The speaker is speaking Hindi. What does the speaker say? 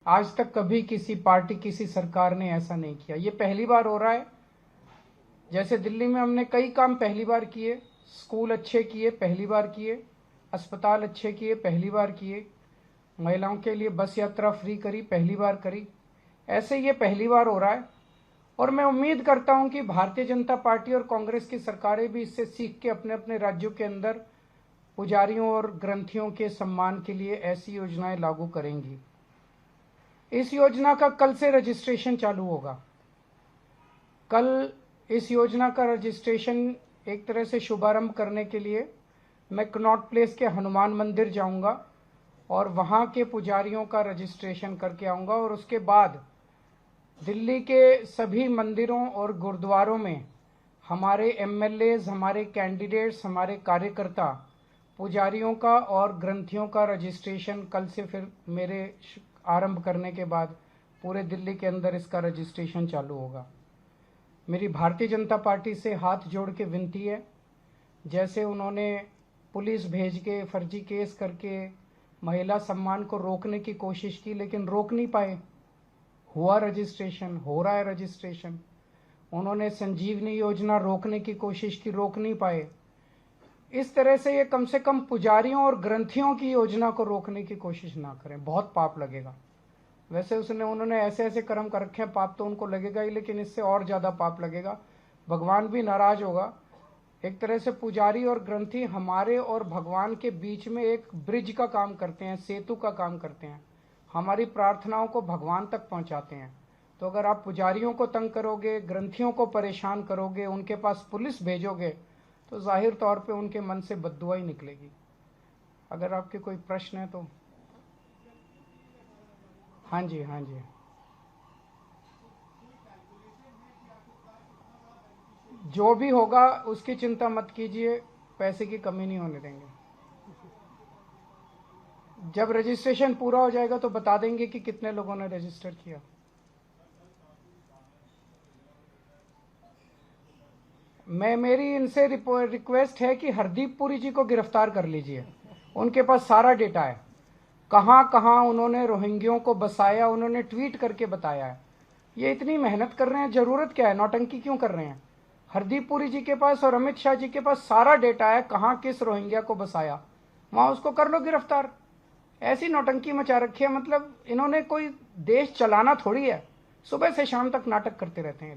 आज तक कभी किसी पार्टी, किसी सरकार ने ऐसा नहीं किया। ये पहली बार हो रहा है। जैसे दिल्ली में हमने कई काम पहली बार किए, स्कूल अच्छे किए पहली बार किए, अस्पताल अच्छे किए पहली बार किए, महिलाओं के लिए बस यात्रा फ्री करी पहली बार करी। ऐसे ये पहली बार हो रहा है और मैं उम्मीद करता हूं कि भारतीय जनता पार्टी और कांग्रेस की सरकारें भी इससे सीख के अपने अपने राज्यों के अंदर पुजारियों और ग्रंथियों के सम्मान के लिए ऐसी योजनाएं लागू करेंगी। इस योजना का कल से रजिस्ट्रेशन चालू होगा। कल इस योजना का रजिस्ट्रेशन एक तरह से शुभारंभ करने के लिए मैं कनॉट प्लेस के हनुमान मंदिर जाऊंगा और वहां के पुजारियों का रजिस्ट्रेशन करके आऊंगा और उसके बाद दिल्ली के सभी मंदिरों और गुरुद्वारों में हमारे एमएलएज, हमारे कैंडिडेट्स, हमारे कार्यकर्ता पुजारियों का और ग्रंथियों का रजिस्ट्रेशन कल से फिर मेरे आरंभ करने के बाद पूरे दिल्ली के अंदर इसका रजिस्ट्रेशन चालू होगा। मेरी भारतीय जनता पार्टी से हाथ जोड़ के विनती है, जैसे उन्होंने पुलिस भेज के फर्जी केस करके महिला सम्मान को रोकने की कोशिश की लेकिन रोक नहीं पाए, हुआ रजिस्ट्रेशन, हो रहा है रजिस्ट्रेशन। उन्होंने संजीवनी योजना रोकने की कोशिश की, रोक नहीं पाए। इस तरह से ये कम से कम पुजारियों और ग्रंथियों की योजना को रोकने की कोशिश ना करें, बहुत पाप लगेगा। वैसे उन्होंने ऐसे ऐसे कर्म कर रखे हैं, पाप तो उनको लगेगा ही, लेकिन इससे और ज़्यादा पाप लगेगा, भगवान भी नाराज होगा। एक तरह से पुजारी और ग्रंथी हमारे और भगवान के बीच में एक ब्रिज का काम करते हैं, सेतु का काम करते हैं, हमारी प्रार्थनाओं को भगवान तक पहुंचाते हैं। तो अगर आप पुजारियों को तंग करोगे, ग्रंथियों को परेशान करोगे, उनके पास पुलिस भेजोगे, तो जाहिर तौर पे उनके मन से बद्दुआ ही निकलेगी। अगर आपके कोई प्रश्न है तो। हाँ जी, हाँ जी। जो भी होगा उसकी चिंता मत कीजिए, पैसे की कमी नहीं होने देंगे। जब रजिस्ट्रेशन पूरा हो जाएगा तो बता देंगे कि कितने लोगों ने रजिस्टर किया। मेरी इनसे रिक्वेस्ट है कि हरदीप पुरी जी को गिरफ्तार कर लीजिए। उनके पास सारा डेटा है, कहां कहां उन्होंने रोहिंग्यों को बसाया, उन्होंने ट्वीट करके बताया है। ये इतनी मेहनत कर रहे हैं, जरूरत क्या है, नौटंकी क्यों कर रहे हैं? हरदीप पुरी जी के पास और अमित शाह जी के पास सारा डेटा है, कहां किस रोहिंग्या को बसाया, वहां उसको कर लो गिरफ्तार। ऐसी नौटंकी मचा रखी है, मतलब इन्होंने कोई देश चलाना थोड़ी है, सुबह से शाम तक नाटक करते रहते हैं।